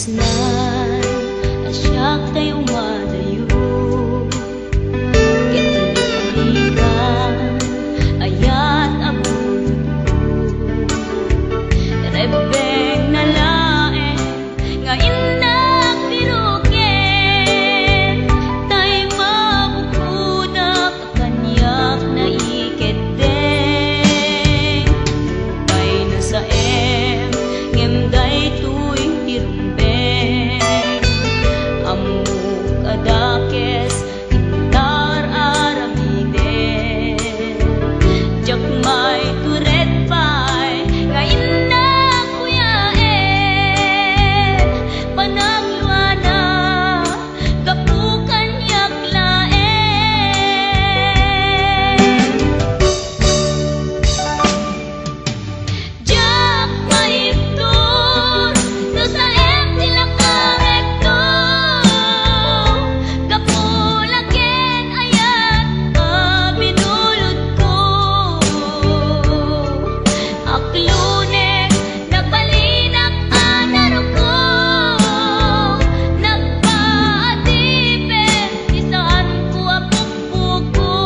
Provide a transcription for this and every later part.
pusnan asyak tayo madayo ket palitan ayat abun rebeng na lae nga inak piruken tay mabukudak kanyak na iketeng tay na sa ngemday tuing tirumbeng amuk adakes intar aramide jakmay turet pay nga inak kuyaen panagluana kapukan yaklaen jak maipton no sa sila karekto kapulaken ayat binulod ko aklunek nagpalinak anaro ko nagpaatipin isaan ko apukpuko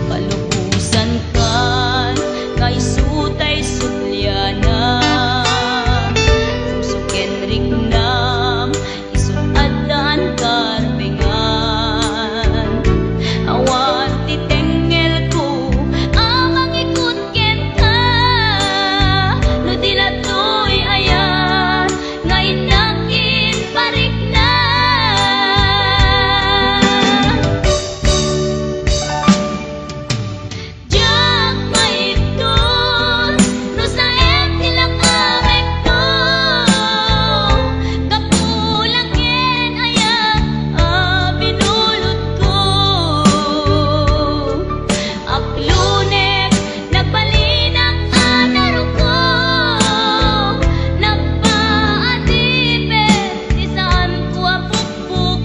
kalubusan kan kay sutay sutlyana susuken rignam isun adan karbengan awan titengel ko amang ikut ken ka no dilatoy ayan nga inakin parik na jak maipton no sa sila karekto kapulaken ayat binulod ko aklunek nagpalinak anaro ko nagpaatipin isaan ko apukpukon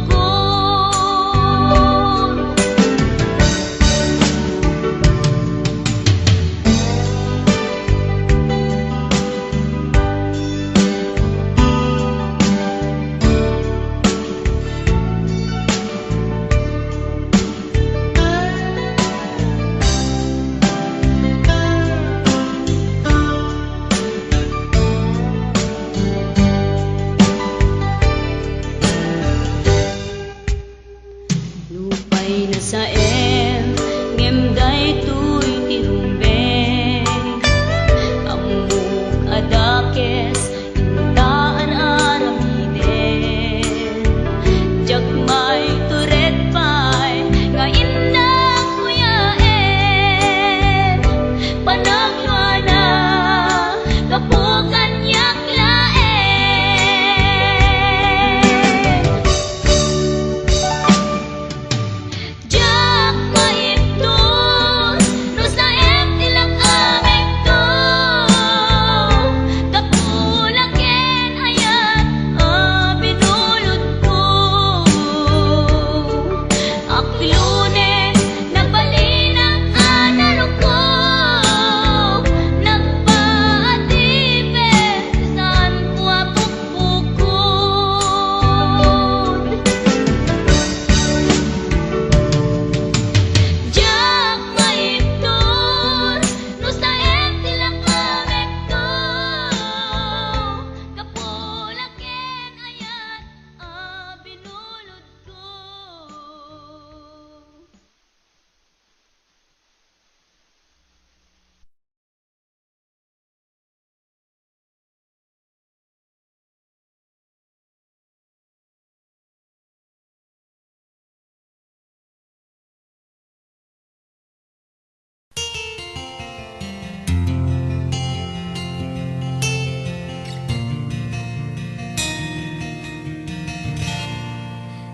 lupay na sa ngemday tuy tirumbeng amuk adakes intaan aramiden jakmay turet pay nga inak kuyaen panagluana kapukan yaklaen jak maipton no sa sila karekto kapulaken ayat binulod ko aklunek nagpalinak anaro ko nagpaatipin isaan ko apukpukon jak maipton no sa sila karekto kapulaken ayat binulod ko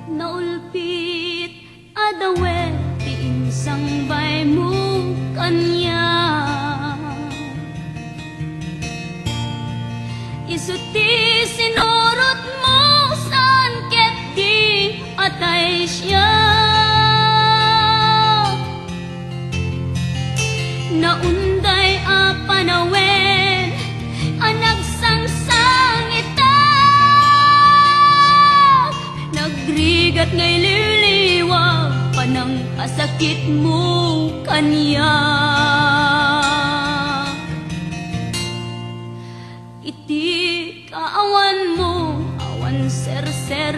naulpit adawet ti insang bay mo kanya isuti sinurot mo saan ket di atay siya naunday a panawen ngay liliwag pa ng kasakit mo kaniya. Iti kaawan mo, awan ser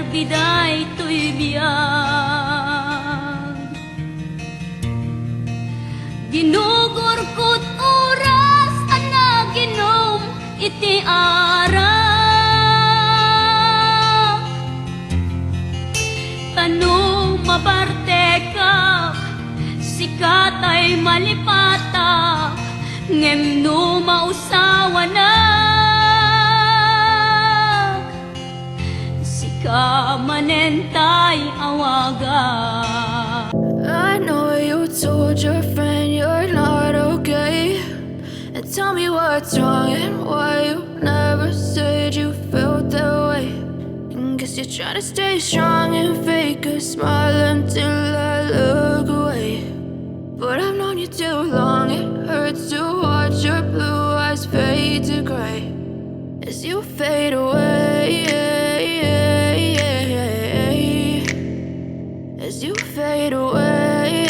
biday to'y biyag. Ginugurkot oras ana ginom iti ara. Tano mabarte ka, sikat ay malipata, ngem no mausawa na. Sika manentay awaga. I know you told your friend you're not okay, and tell me what's wrong and why you never said you felt that way. And guess you're trying to stay strong and fake a smile until I look away. But I've known you too long, it hurts to watch your blue eyes fade to gray as you fade away, as you fade away.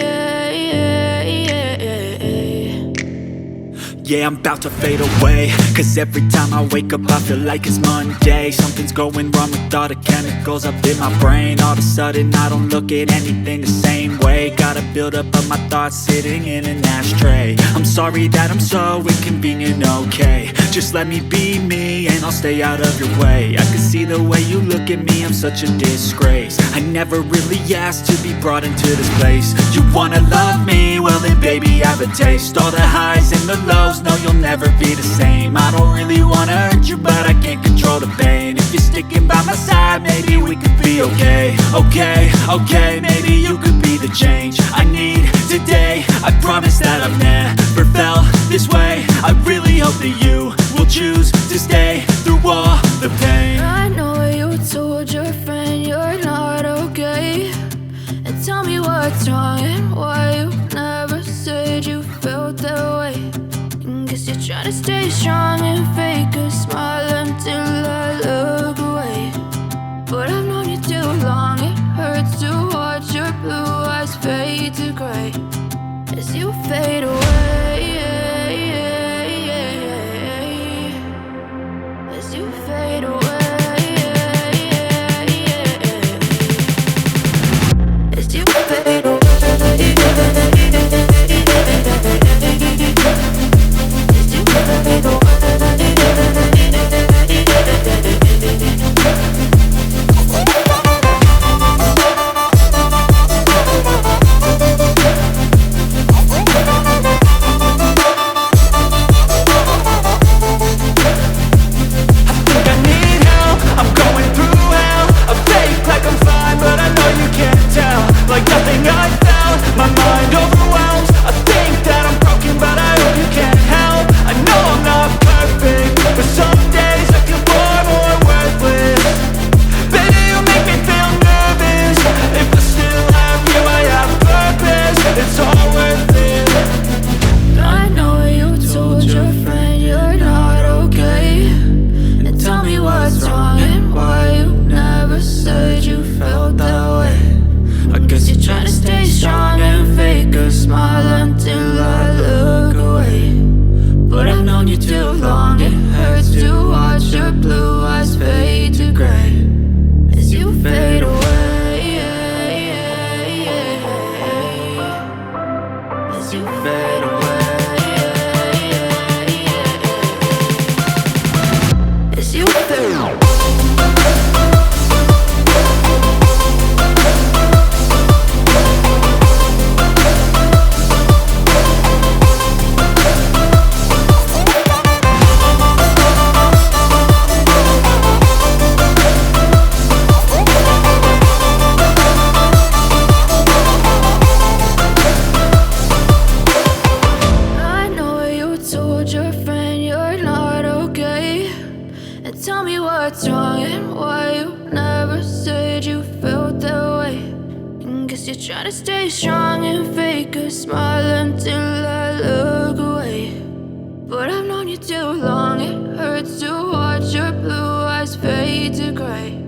Yeah, I'm about to fade away, cause every time I wake up I feel like it's Monday. Something's going wrong with all the chemicals up in my brain. All of a sudden I don't look at anything the same way. Got a buildup of my thoughts sitting in an ashtray. I'm sorry that I'm so inconvenient, okay. Just let me be me and I'll stay out of your way. I can see the way you look at me, I'm such a disgrace. I never really asked to be brought into this place. You wanna love me? Well then baby I have a taste. All the highs and the lows, no you'll never be the same. I don't really wanna hurt you but I can't control the pain. If you're sticking by my side maybe we could be okay. Okay, maybe you could be the change I need today. I promise that I've never felt this way. I really hope that you will choose to stay through all the pain. I know you told your friend you're not okay, and tell me what's wrong and why you never said you felt that way. And guess you're trying to stay strong and fake a smile until I look away. But I've known you too long, it hurts to watch your blue eyes fade to gray as you fade away, as you fade away, as you fade away, as you fade away. Try to stay strong and fake a smile until I look away. But I've known you too long, it hurts to watch your blue eyes fade to gray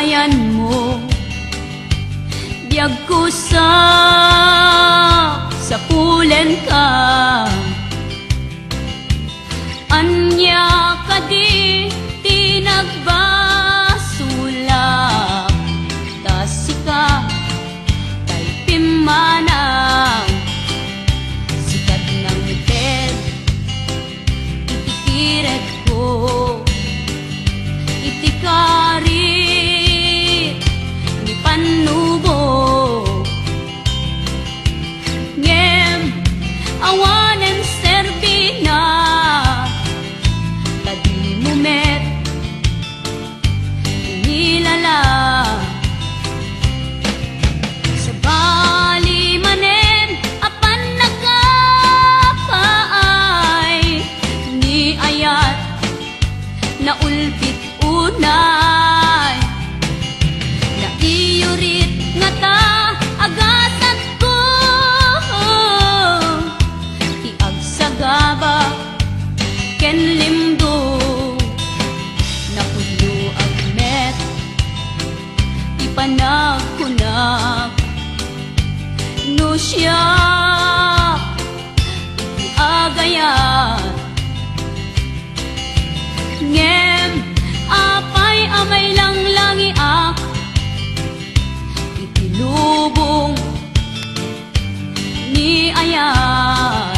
ayan mo biyag ko sa pulen ka anya ka di tinagbasulak tasika kay pimanang sikat ng ted itikiret ko itikarit ni panubo ngem awanen serbina tadi mumet inilala sa bali manen apan nagkapaay ni ayat na ulpit unay na iyurit nga ta agasat ko tiagsagaba ken limdo na pulo agmet ipanagkunag no siya itiagayat ngem apay amay lang langiak itilubong ni ayat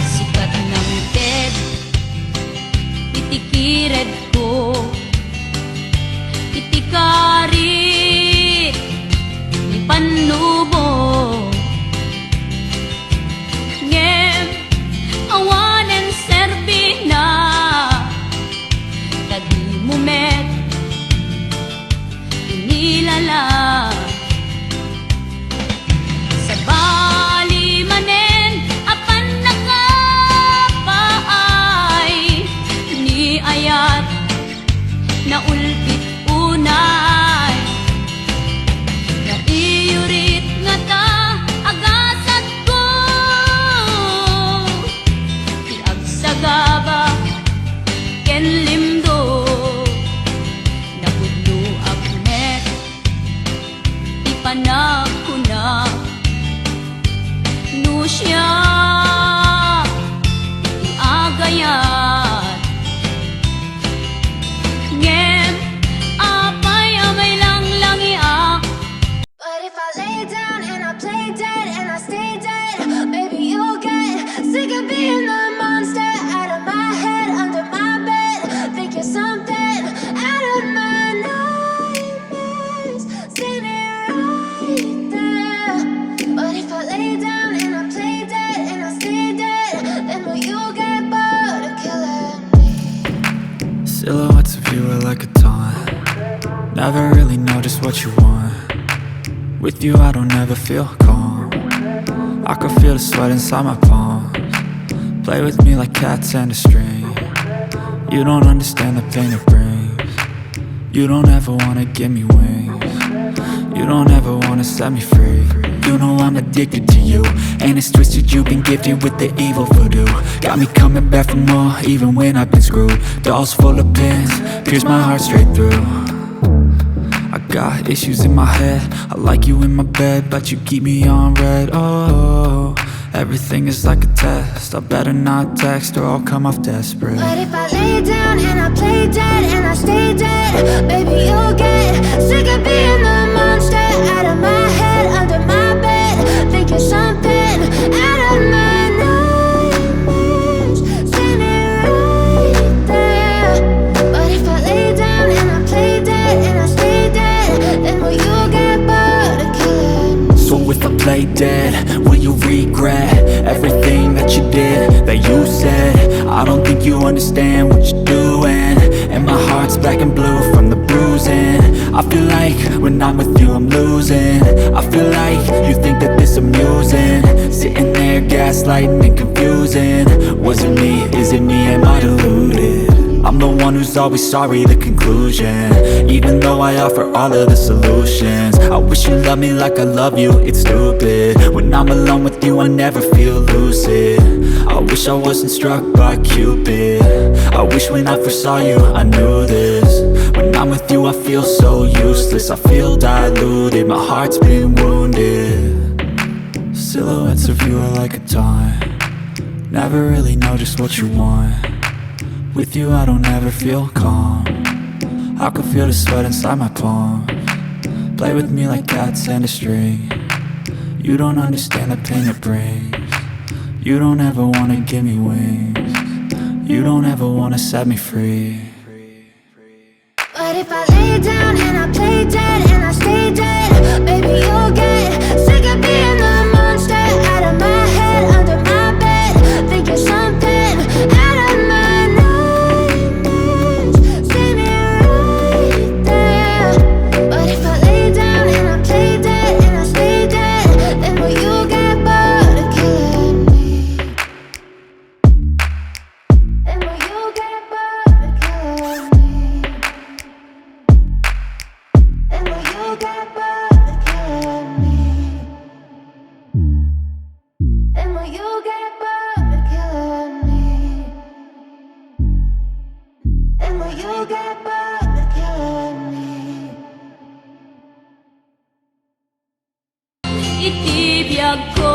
sikat ng ted itikired ko itikarit ni panubo ngem awanen serbina tadi mumet inilala sa bali manen apan nakapaay ni ayat na ulpit unay na iyurit nga ta agasat ko tiagsagaba ken limdo na pudlo agmet ipanagkunag no siya iagayat ngem apay amay lang langiak But if I lay down and I play dead and I stay dead, maybe you'll get sick of being the monster out of my head, under my bed. Think you're something out of my nightmares, standing right there. But if I lay down and I play dead and I stay dead, then will you get bored of killing me? Silhouettes of you are like a taunt. Never really know just what you want. With you I don't ever feel calm. I can feel the sweat inside my palms. Play with me like cats and a string. You don't understand the pain it brings. You don't ever wanna give me wings. You don't ever wanna set me free. You know I'm addicted to you, and it's twisted, you've been gifted with the evil voodoo. Got me coming back for more, even when I've been screwed. Dolls full of pins, pierce my heart straight through. I got issues in my head, I like you in my bed, but you keep me on red. Oh, everything is like a test, I better not text or I'll come off desperate. But if I lay down and I play dead and I stay dead, baby you'll get sick of being the monster out of my head, under my bed. Think you're something out of my nightmares, standing right there. But if I lay down and I play dead and I stay dead, then will you get bored of killing me? So if I play dead, will you regret everything that you did, that you said? I don't think you understand what you're doing, and my heart's black and blue from the bruising. I feel like when I'm with you I'm losing. I feel like you think that this amusing, sitting there gaslighting and confusing. Was it me? Is it me? Am I deluded? I'm the one who's always sorry, the conclusion. Even though I offer all of the solutions, I wish you loved me like I love you, it's stupid. When I'm alone with you I never feel lucid. I wish I wasn't struck by Cupid. I wish when I first saw you I knew this. When I'm with you I feel so useless, I feel diluted, my heart's been wounded. Silhouettes of you are like a taunt, never really know just what you want. With you I don't ever feel calm, I can feel the sweat inside my palm. Play with me like cats and a string. You don't understand the pain it brings. You don't ever wanna give me wings. You don't ever wanna set me free. But if I lay down and I play dead and I stay dead, baby you'll get sick of being the monster out of my head, under my bed, thinking something out of my nightmares. See me right there. But if I lay down and I play dead and I stay dead, then will you get bored of killing me? Then will you get bored of killing me? And will you get bored of killing me? And will you get bored of killing me? And will you get bored of killing me? itibiyag ko.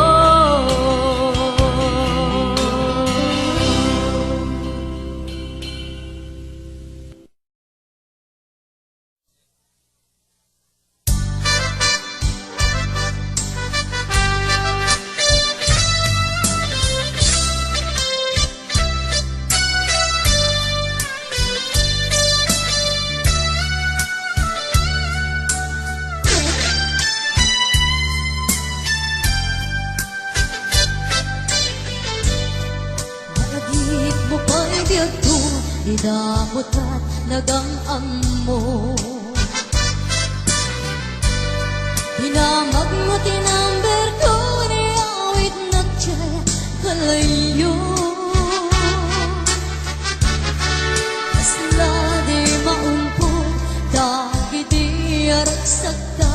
Malagip mo pa'y biyag ko, dinamot at nagang mo. Hinamag mo tinamber ko, niawit na tiyay kalayo. Asla di maumpo, dagi di aragsak ka,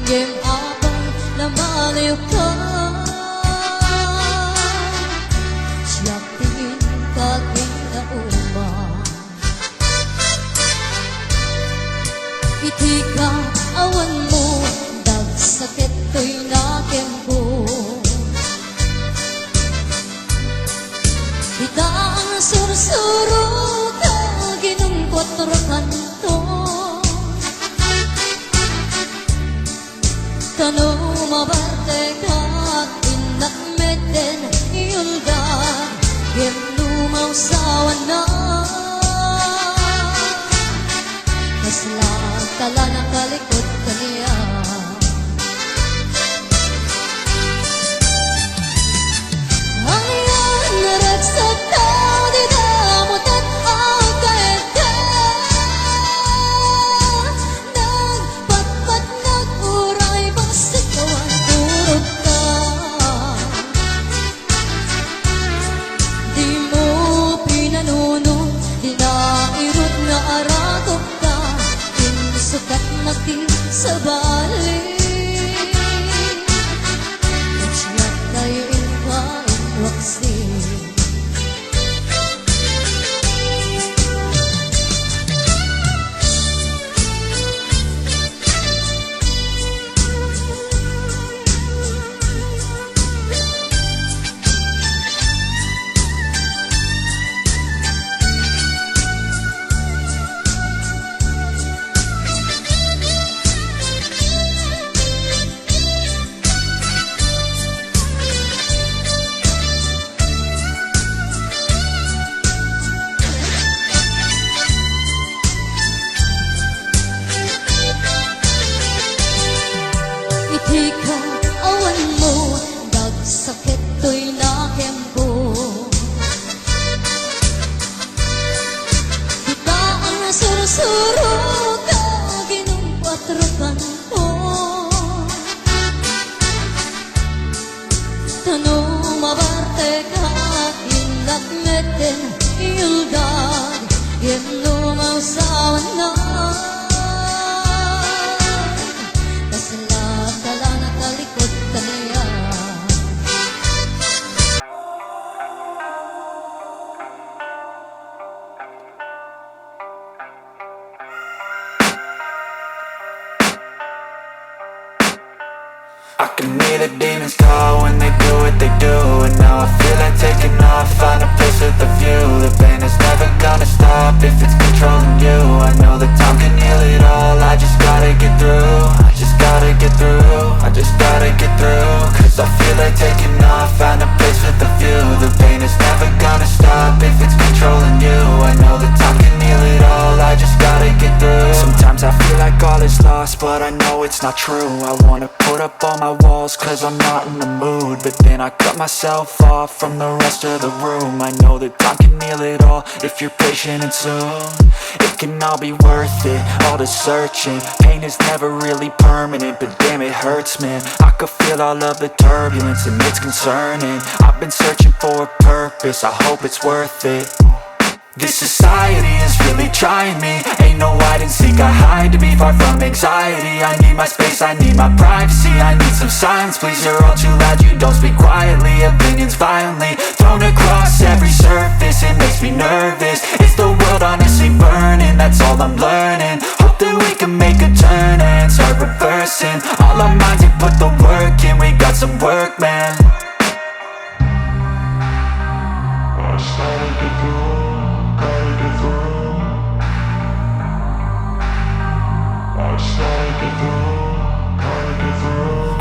game abang na maliw ka. Siyak tingin kaginauma, iti ka awan mo, dagsakit ko'y nakempo. Ita ang sursuro ka, ginong kwatro kanto. Kano mabarte ka, inakmeten iuldan, gem lumaw sawan na. Kaslang tala na kalikot kaniya. Ang iyan naragsak ka, di damot at agad ka. Nagpatpat nag-uray, basit kawan turog ka. Di mo pinanuno, di nairot na arakot ka. Sukat na sa balik, siyak tayo inkain waksi. Iti ka awan mo, dagsakit ko'y nakempo. Kita ang sursuro ka, ginumpa can hear the demons call when they do what they do. And now I feel like taking off, find a place with a view. The pain is never gonna stop if it's controlling you. I know that time can heal it all, I just gotta get through. I just gotta get through, I just gotta get through. Cause I feel like taking off, find a place with a view. The pain is never gonna stop if it's controlling you. I know that time can heal it all, I just gotta get through. Sometimes I feel like all is lost, but I know it's not true. I wanna put up all my walls cause I'm not in the mood, but then I cut myself off from the rest of the room. I know that time can heal it all if you're patient and soon. It can all be worth it, all the searching. Pain is never really permanent, but damn it hurts, man. I could feel all of the turbulence and it's concerning. I've been searching for a purpose, I hope it's worth it. This society is really trying me. Ain't no hide and seek, I hide to be far from anxiety. I need my space, I need my privacy. I need some silence, please, you're all too loud. You don't speak quietly, opinions violently thrown across every surface. It makes me nervous, it's the world honestly burning. That's all I'm learning, hope that we can make a turn and start reversing. All our minds, we put the work in, we got some work, man.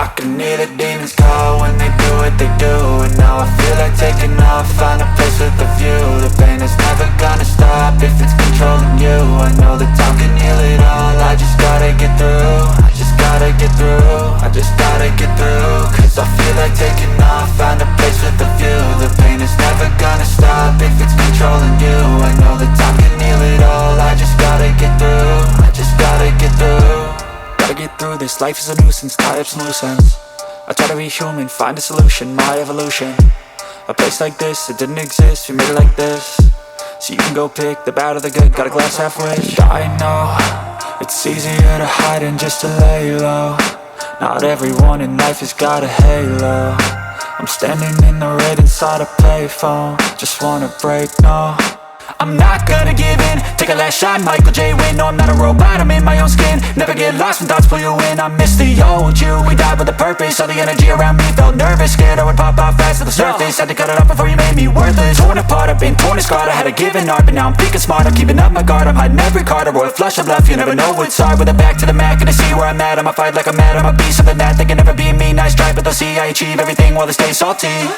I can hear the demons call when they do what they do. And now I feel like taking off, find a place with a view. The pain is never gonna stop if it's controlling you. I know that time can heal it all, I just gotta get through. I just gotta get through, I just gotta get through. Cause I feel like taking off, find a place with a view. The pain is never gonna stop if it's controlling you. I know that time can heal it all, I just gotta get through. I just gotta get through. Gotta get through this, life is a nuisance, tie up some loose ends. I try to be human, find a solution, my evolution. A place like this, it didn't exist, we made it like this. So you can go pick the bad or the good, got a glass halfway. I know, it's easier to hide than just to lay low. Not everyone in life has got a halo. I'm standing in the red inside a payphone, just wanna break, no. I'm not gonna give in, take a last shot, Michael J. Win. No, I'm not a robot, I'm in my own skin. Never get lost when thoughts pull you in. I miss the old you, we died with a purpose. All the energy around me felt nervous, scared I would pop off fast to the surface. Had to cut it off before you made me worthless. Torn apart, I've been torn and scarred. I had a given art, but now I'm thinking smart. I'm keeping up my guard, I'm hiding every card. A royal flush of love, you never know what's hard. With a back to the mat, gonna see where I'm at. I'ma fight like I'm mad, I'ma be something that they can never be me. Nice try, but they'll see I achieve everything while they stay salty.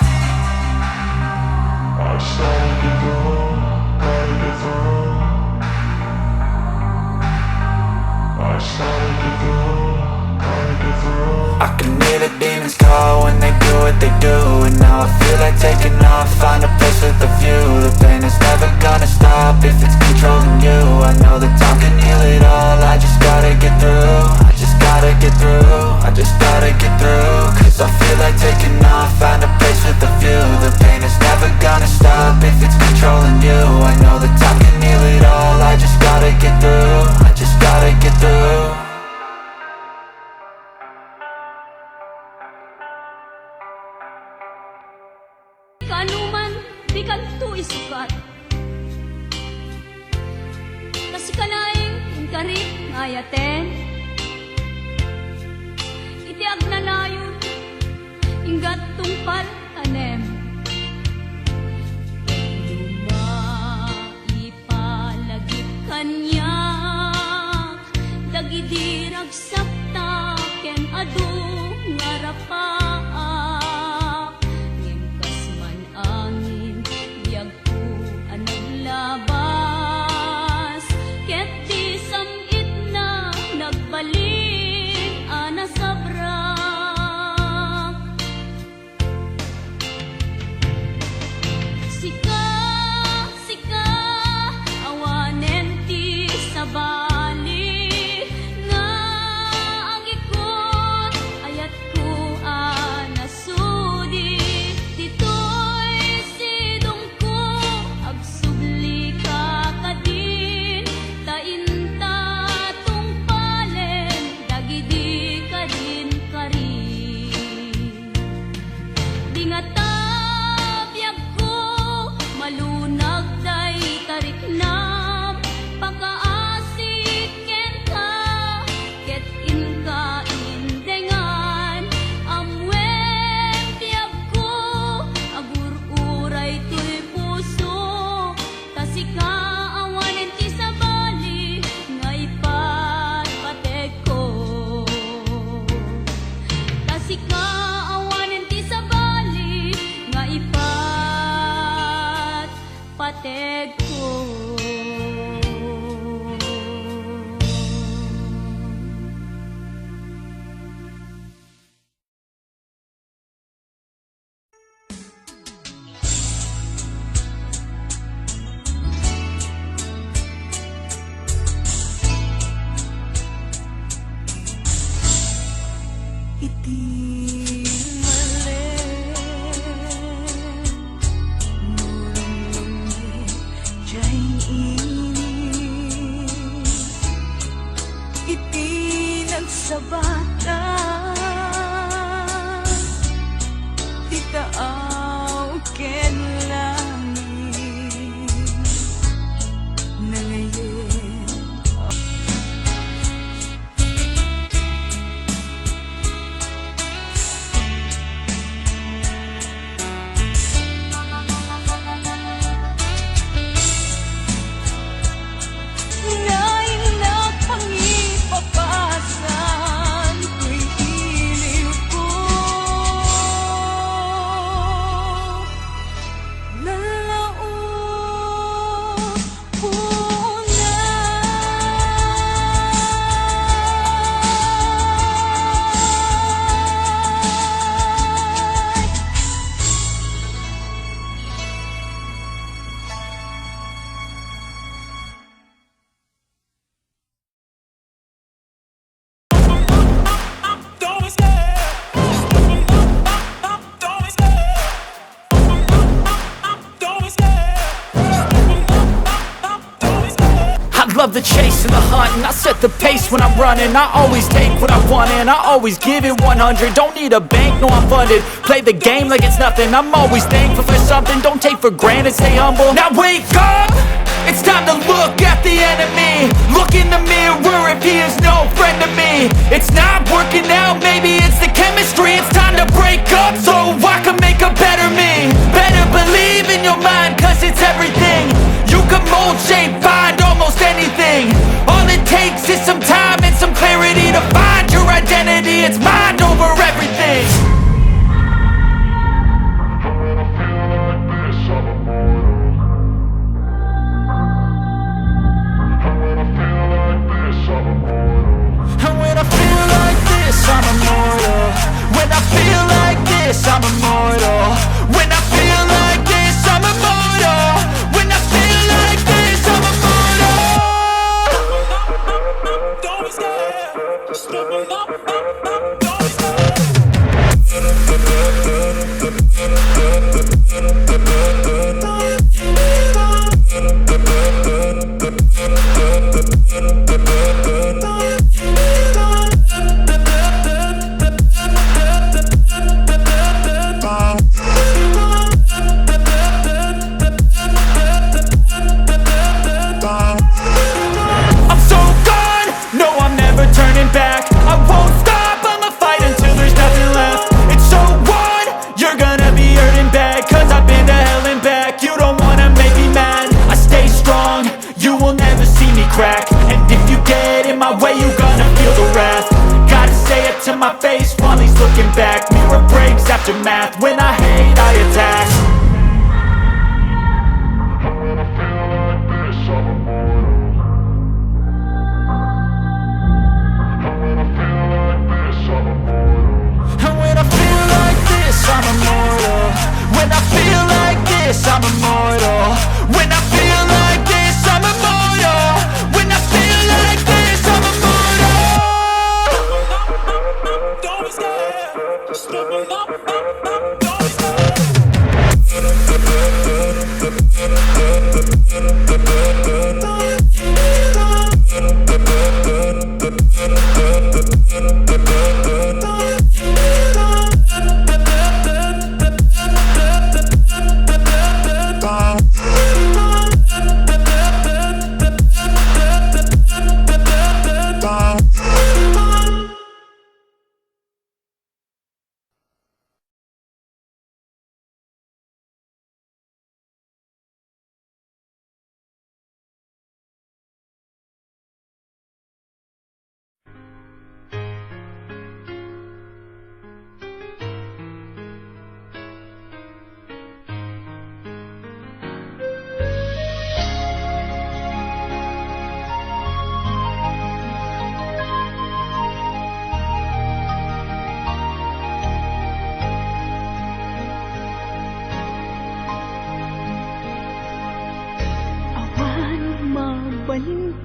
I can hear the demons call when they do what they do. And now I feel like taking off, find a place with a view. The pain is never gonna stop if it's controlling you. I know that time can heal it all, I just gotta get through. I just gotta get through, I just gotta get through. Cause I feel like taking off, find a place with a view. The pain is never gonna stop if it's controlling you. I know that time can heal it all, I just gotta get through. I just gotta get through. Kanuman, di kanto isukat. Kasi kanaing inkarit ngayaten. Iti agnanayon, ingat tungpal tanem. Lumaipalagip kanyak, dagidirag sakta, ken adu ngarapak. Labas, ket di samit na nagbalik ana sabrak. Sika, sika, awanen ti sabali nga ang ikot ayat ko anasudi. Dito'y sidong ko agsubli kakadin, tainta tungpalen dagidi kadin karin. Di nga tabiyag ko malunag day tariknam, pagkaasiken ka ket inka indengan amo ko. Love the chase and the hunt, and I set the pace when I'm running. I always take what I want and I always give it 100. Don't need a bank, no I'm funded. Play the game like it's nothing. I'm always thankful for something. Don't take for granted, stay humble. Now wake up, it's time to look at the enemy. Look in the mirror if he is no friend to me. It's not working out, maybe it's the chemistry. It's time to break up so I can make a better me. Better believe in your mind, cause it's everything. You can mold, shape, find almost anything. All it takes is some time and some clarity to find your identity. It's mind over everything. And when I feel like this, I'm immortal. When I feel like this, I'm immortal. When I feel like this, I'm immortal. When I feel like this, I'm immortal. Don't be scared. Just open up, don't be scared.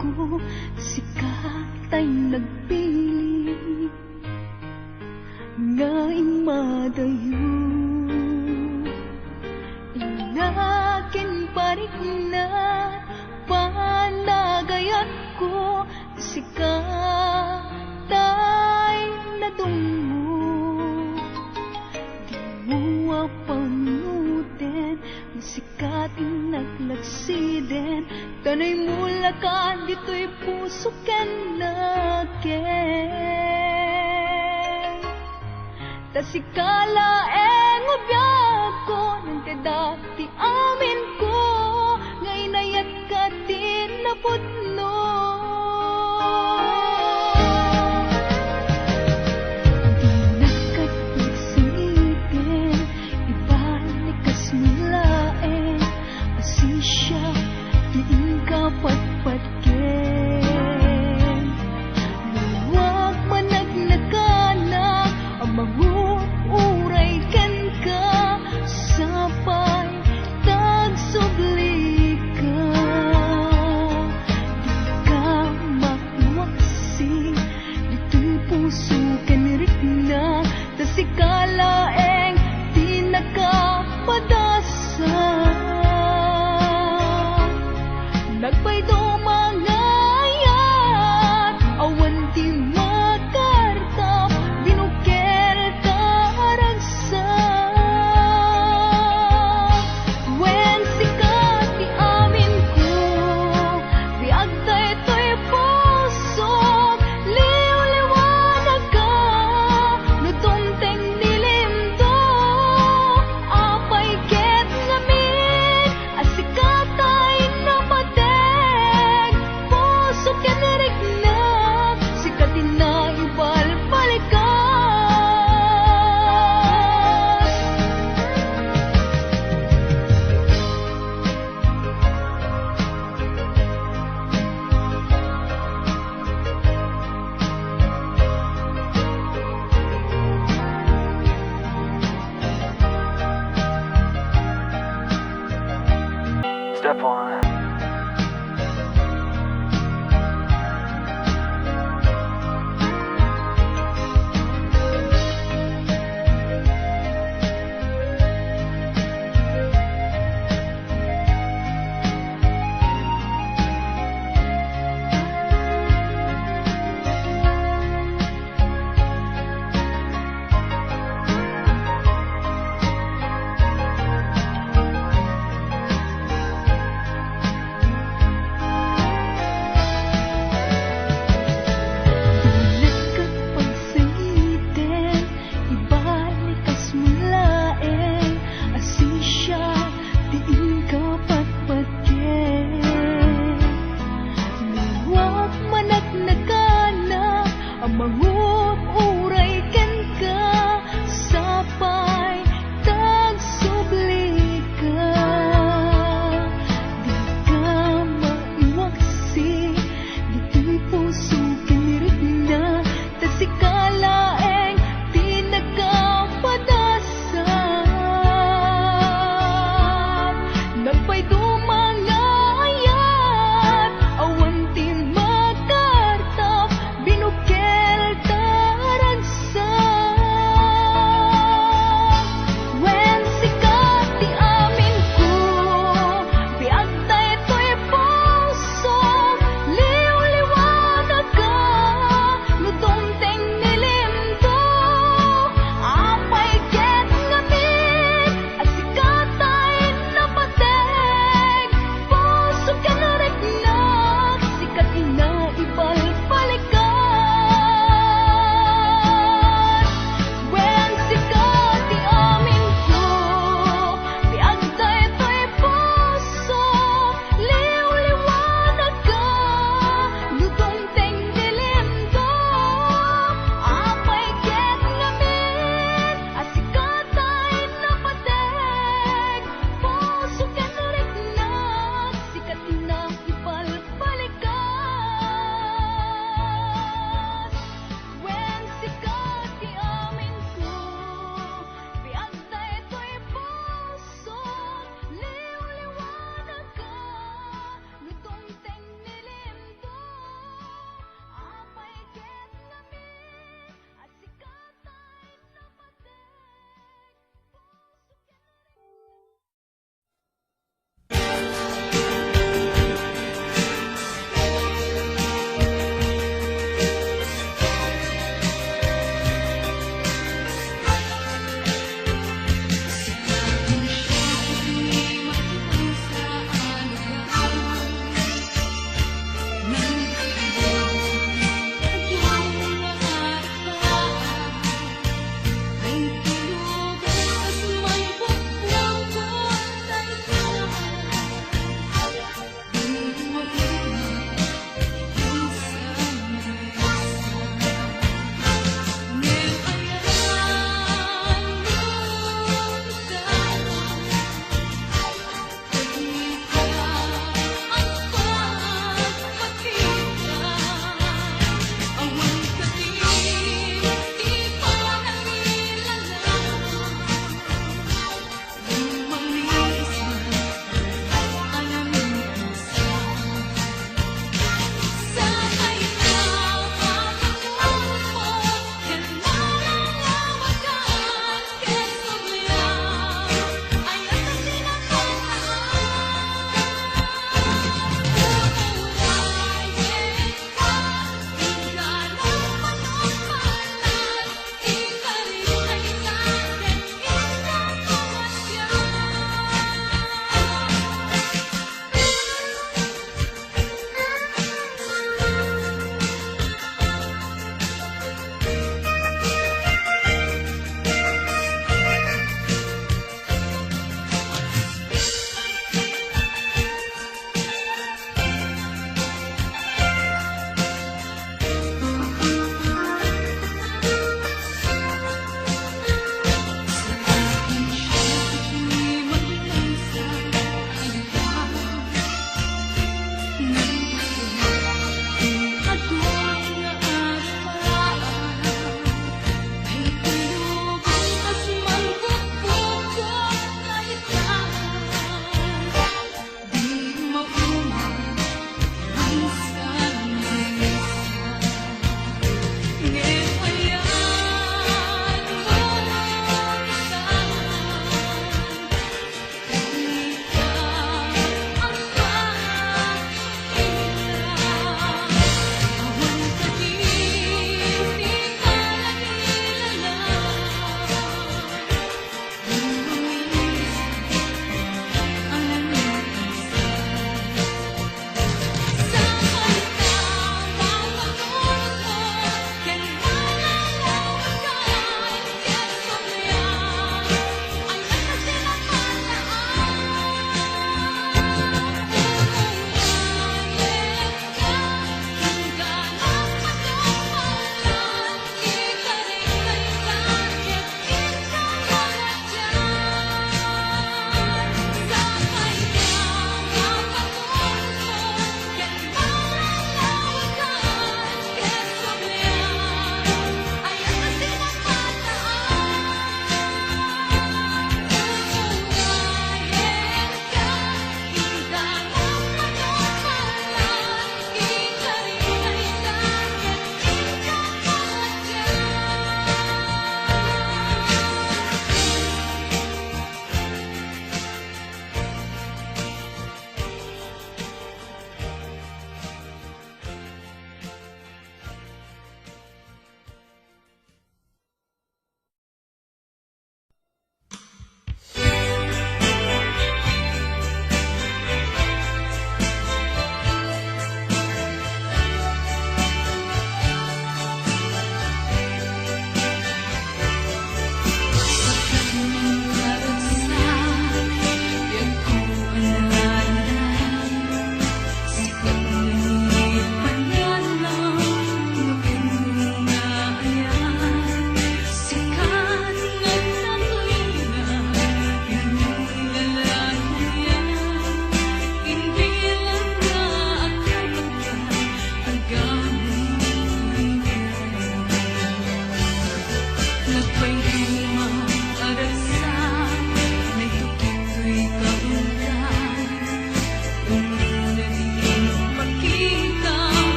ko, sikat ay nagpili ngaing madayo. Inakin parik na panagayat ko, sikat ay nadungo. Di mo apanutin, sikat inaglagsiden, tanay mula ka, dito'y puso ken naken. Tasikala ngobiyag ko, nang dati amin ko, ngayon ayat ka din napudno. Di nakatagsitin, ibalik kas mulain, asisya, diin ka pat